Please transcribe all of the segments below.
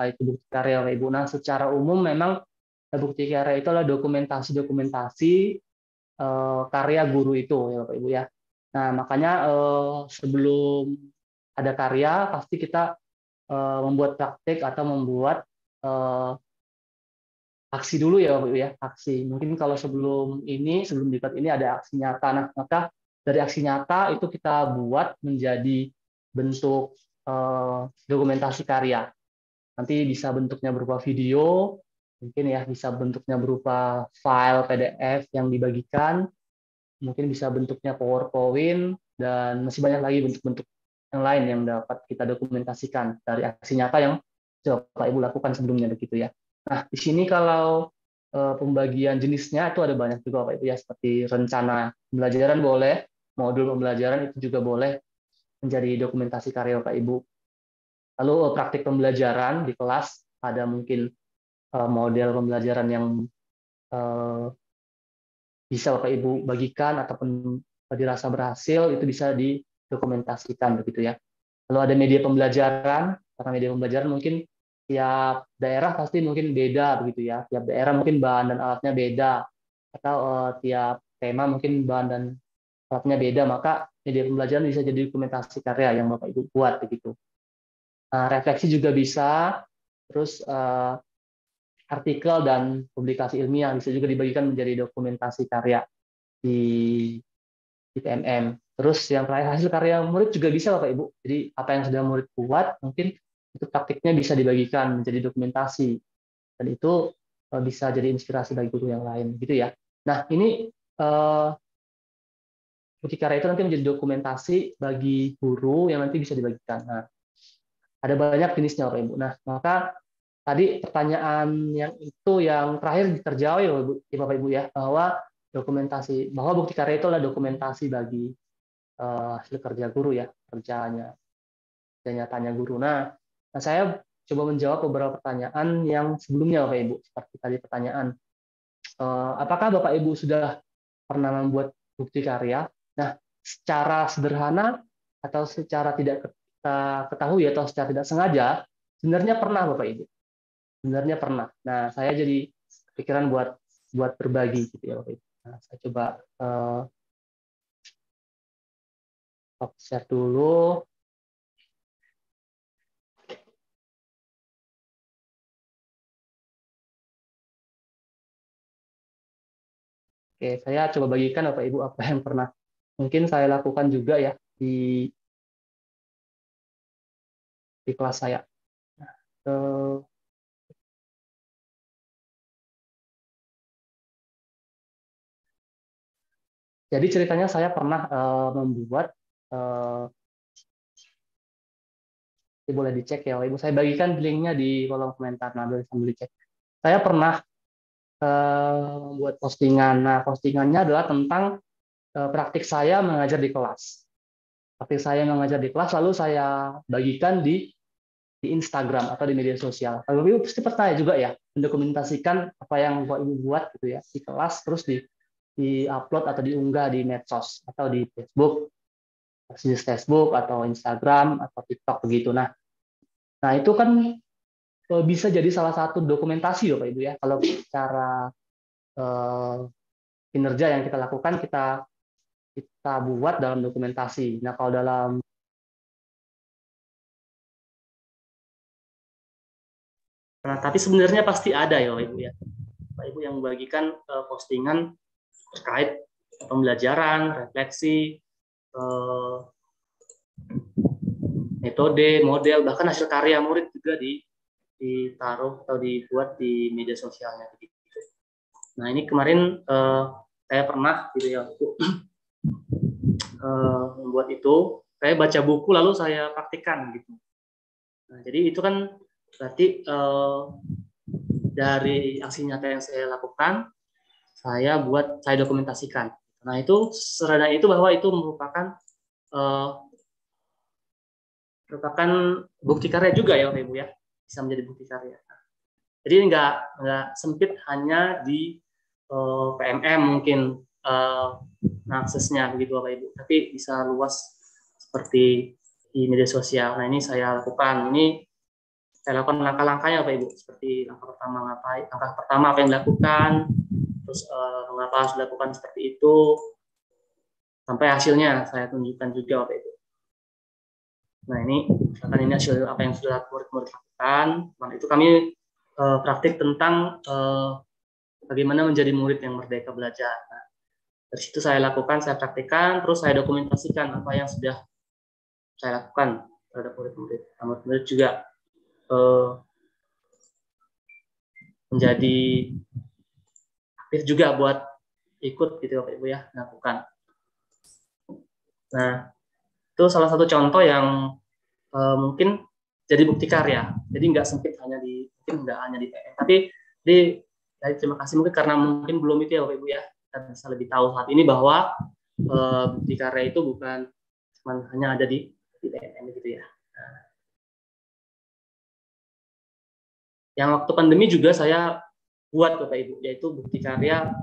apa itu bukti karya Bapak Ibu. Nah, secara umum memang bukti karya itu adalah dokumentasi-dokumentasi karya guru itu ya Bapak Ibu ya. Nah, makanya sebelum ada karya pasti kita membuat praktik atau membuat aksi dulu ya Bapak Ibu ya, aksi. Mungkin kalau sebelum dibuat ini ada aksi nyata. Nah, maka dari aksi nyata itu kita buat menjadi bentuk dokumentasi karya. Nanti bisa bentuknya berupa video, mungkin ya bisa bentuknya berupa file PDF yang dibagikan, mungkin bisa bentuknya PowerPoint, dan masih banyak lagi bentuk-bentuk yang lain yang dapat kita dokumentasikan dari aksi nyata yang Bapak Ibu lakukan sebelumnya begitu ya. Nah, di sini kalau pembagian jenisnya itu ada banyak juga Bapak Ibu ya, seperti rencana pembelajaran boleh, modul pembelajaran itu juga boleh menjadi dokumentasi karya Bapak Ibu. Lalu praktik pembelajaran di kelas ada mungkin model pembelajaran yang bisa Bapak Ibu bagikan ataupun dirasa berhasil itu bisa didokumentasikan begitu ya. Lalu ada media pembelajaran, karena media pembelajaran mungkin tiap daerah pasti mungkin beda begitu ya. Tiap daerah mungkin bahan dan alatnya beda, atau tiap tema mungkin bahan dan alatnya beda, maka media pembelajaran bisa jadi dokumentasi karya yang Bapak Ibu buat begitu. Refleksi juga bisa, terus artikel dan publikasi ilmiah bisa juga dibagikan menjadi dokumentasi karya di PMM. Terus yang terakhir hasil karya murid juga bisa Bapak Ibu. Jadi apa yang sudah murid buat mungkin itu praktiknya bisa dibagikan menjadi dokumentasi, dan itu bisa jadi inspirasi bagi guru yang lain gitu ya. Nah, ini bukti karya itu nanti menjadi dokumentasi bagi guru yang nanti bisa dibagikan. Nah, ada banyak jenisnya Bapak Ibu. Nah, maka tadi pertanyaan yang terakhir terjawab ya Bapak Ibu ya, bahwa bukti karya itu adalah dokumentasi bagi hasil kerja guru ya, kerjanya nyatanya guru. Nah, saya coba menjawab beberapa pertanyaan yang sebelumnya Bapak Ibu, seperti tadi pertanyaan apakah Bapak Ibu sudah pernah membuat bukti karya? Nah, secara sederhana atau secara tidak kita ketahui atau secara tidak sengaja, sebenarnya pernah Bapak Ibu. Sebenarnya pernah. Nah, saya jadi pikiran buat berbagi gitu ya Bapak Ibu. Nah, saya coba share dulu. Oke, saya coba bagikan Bapak Ibu apa yang pernah mungkin saya lakukan juga ya di kelas saya. Nah, jadi ceritanya saya pernah membuat, boleh dicek ya Bapak Ibu. Saya bagikan linknya di kolom komentar. Nah, boleh sambil dicek. Saya pernah membuat postingan. Nah, postingannya adalah tentang praktik saya mengajar di kelas. Praktik saya mengajar di kelas, lalu saya bagikan di Instagram atau di media sosial. Bapak Ibu pasti pernah juga ya mendokumentasikan apa yang Bapak Ibu buat gitu ya di kelas, terus di-upload atau diunggah di medsos atau di Facebook, situs Facebook atau Instagram atau TikTok begitu. Nah itu kan bisa jadi salah satu dokumentasi Bapak Ibu ya. Kalau cara kinerja yang kita lakukan kita buat dalam dokumentasi. Nah, kalau dalam tapi sebenarnya pasti ada ya Bapak Ibu ya. Bapak Ibu yang membagikan postingan terkait pembelajaran, refleksi, metode, model, bahkan hasil karya murid juga ditaruh atau dibuat di media sosialnya begitu. Nah, ini kemarin saya pernah gitu ya membuat itu, saya baca buku lalu saya praktikkan gitu. Nah, jadi itu kan berarti dari aksi nyata yang saya lakukan, saya dokumentasikan. Nah, itu serada itu bahwa itu merupakan bukti karya juga ya Bapak Ibu ya, bisa menjadi bukti karya. Jadi nggak sempit hanya di PMM mungkin aksesnya begitu Bapak Ibu, tapi bisa luas seperti di media sosial. Nah, ini saya lakukan. Ini saya lakukan langkah-langkahnya Bapak Ibu, seperti langkah pertama ngapain, langkah pertama apa yang dilakukan, terus mengapa harus dilakukan seperti itu, sampai hasilnya saya tunjukkan juga Bapak Ibu. Nah ini misalkan ini hasil apa yang sudah murid-murid lakukan. Nah itu kami praktik tentang bagaimana menjadi murid yang merdeka belajar. Nah, dari situ saya lakukan, saya praktikkan, terus saya dokumentasikan apa yang sudah saya lakukan terhadap murid-murid. Nah, murid-murid juga menjadi aktif juga buat ikut gitu Bapak Ibu ya, lakukan. Nah, itu salah satu contoh yang mungkin jadi bukti karya. Jadi nggak sempit hanya di, mungkin nggak hanya di PM, tapi terima kasih mungkin karena mungkin belum itu ya Bapak Ibu ya, kita bisa lebih tahu saat ini bahwa bukti karya itu bukan hanya ada di PM gitu ya. Nah, yang waktu pandemi juga saya buat Bapak Ibu, yaitu bukti karya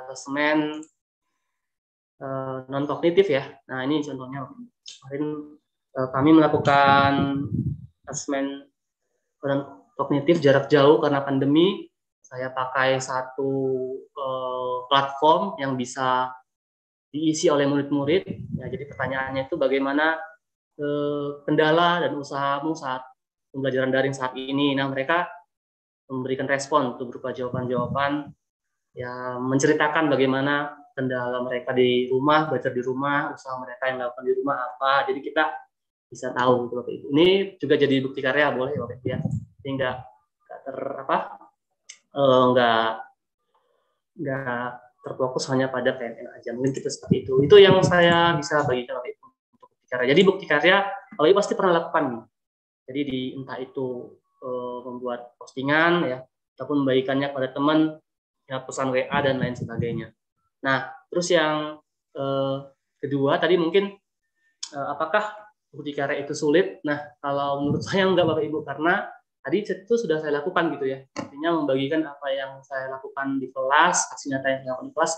asesmen non kognitif ya. Nah ini contohnya kemarin kami melakukan asesmen non kognitif jarak jauh karena pandemi. Saya pakai satu platform yang bisa diisi oleh murid-murid. Ya, jadi pertanyaannya itu bagaimana kendala dan usahamu saat pembelajaran daring saat ini. Nah mereka memberikan respon untuk berupa jawaban-jawaban, ya menceritakan bagaimana kendala mereka di rumah, belajar di rumah, usaha mereka yang dilakukan di rumah apa. Jadi kita bisa tahu gitu Bapak Ibu. Ini juga jadi bukti karya boleh Bapak Ibu ya. Sehingga nggak terfokus hanya pada PNN aja. Mungkin kita seperti itu. Itu yang saya bisa bagikan Bapak Ibu untuk bukti karya. Jadi bukti karya Bapak Ibu pasti pernah lakukan nih. Jadi entah itu membuat postingan ya, ataupun membagikannya pada teman, ya, pesan WA dan lain sebagainya. Nah, terus yang kedua tadi mungkin apakah bukti karya itu sulit? Nah, kalau menurut saya enggak Bapak Ibu, karena tadi itu sudah saya lakukan gitu ya. Artinya membagikan apa yang saya lakukan di kelas, aksi nyata yang saya lakukan di kelas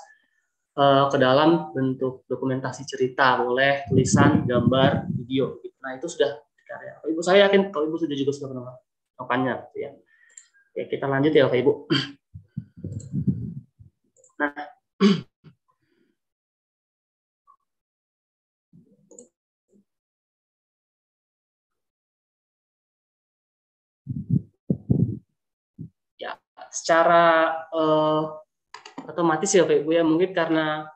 ke dalam bentuk dokumentasi cerita, boleh tulisan, gambar, video. Gitu. Nah, itu sudah bukti karya. Bapak Ibu, saya yakin kalau Ibu juga sudah pernah melakukannya gitu ya. Ya, kita lanjut ya Bapak Ibu. Nah, ya secara otomatis ya Bapak Ibu ya, mungkin karena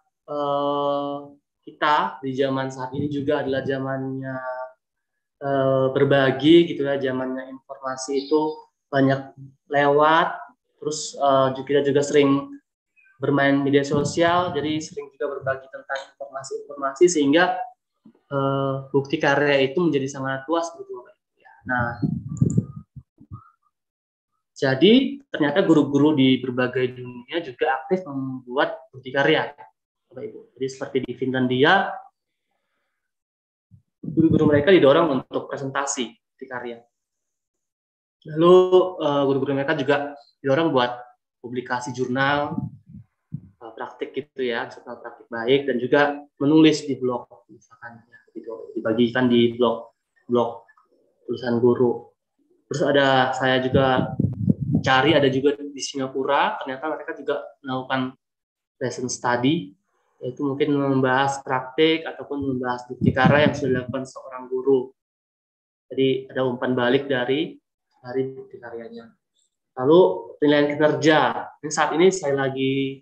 kita di zaman saat ini juga adalah zamannya berbagi gitu ya, zamannya informasi itu banyak lewat, terus kita juga sering bermain media sosial, jadi sering juga berbagi tentang informasi-informasi sehingga bukti karya itu menjadi sangat luas gitu Bapak Ibu ya. Nah, jadi ternyata guru-guru di berbagai dunia juga aktif membuat bukti karya, Bapak Ibu. Jadi seperti di Finlandia, guru-guru mereka didorong untuk presentasi bukti karya. Lalu guru-guru mereka juga didorong buat publikasi jurnal praktik gitu ya, jurnal praktik baik, dan juga menulis di blog, misalkan ya, gitu, dibagikan di blog tulisan guru. Terus saya juga cari ada juga di Singapura, ternyata mereka juga melakukan lesson study, yaitu mungkin membahas praktik ataupun membahas bukti karya yang sudah dilakukan seorang guru. Jadi ada umpan balik dari bukti karyanya. Lalu penilaian kinerja. Ini saat ini saya lagi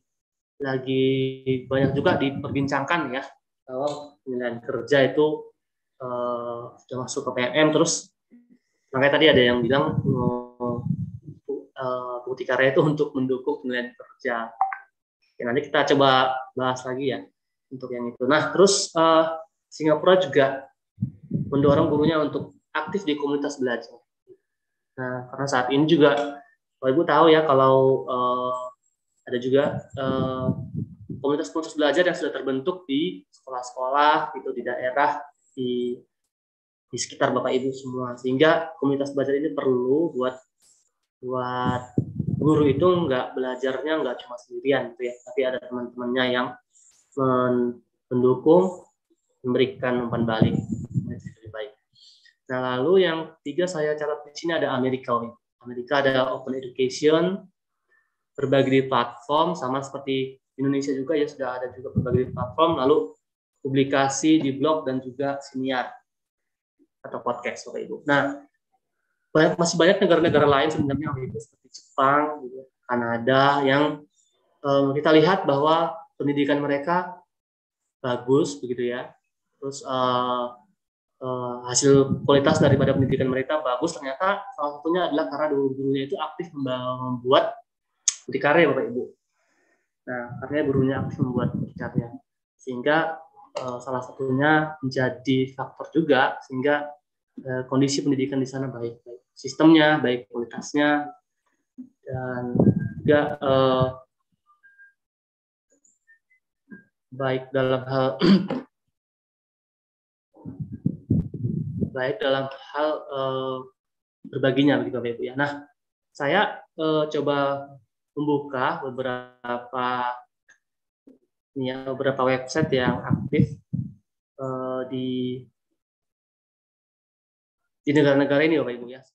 banyak juga diperbincangkan ya, kalau penilaian kerja itu sudah masuk ke PMM. Terus makanya tadi ada yang bilang bukti karya itu untuk mendukung penilaian kerja. Oke, nanti kita coba bahas lagi ya untuk yang itu. Nah, terus Singapura juga mendorong gurunya untuk aktif di komunitas belajar. Nah, karena saat ini juga Bapak Ibu tahu ya kalau ada juga komunitas-komunitas belajar yang sudah terbentuk di sekolah-sekolah gitu, di daerah, di sekitar Bapak Ibu semua, sehingga komunitas belajar ini perlu buat guru itu belajarnya nggak cuma sendirian gitu ya, tapi ada teman-temannya yang mendukung, memberikan umpan balik lebih baik. Nah, lalu yang ketiga saya catat di sini ada Amerika. Amerika ada open education, berbagi di platform, sama seperti Indonesia juga ya sudah ada juga berbagi di platform, lalu publikasi di blog dan juga siniar atau podcast Bapak Ibu. Nah, masih banyak negara-negara lain sebenarnya Bapak Ibu, seperti Jepang, Kanada yang kita lihat bahwa pendidikan mereka bagus begitu ya. Terus hasil kualitas daripada pendidikan mereka bagus, ternyata salah satunya adalah karena guru-gurunya itu aktif membuat berdikari Bapak Ibu. Nah, karena gurunya aktif membuat berdikari, sehingga salah satunya menjadi faktor juga sehingga kondisi pendidikan di sana baik sistemnya, baik kualitasnya, dan juga baik dalam hal berbaginya begitu Bapak Ibu ya. Nah, saya coba membuka beberapa website yang aktif di negara-negara ini Bapak Ibu ya.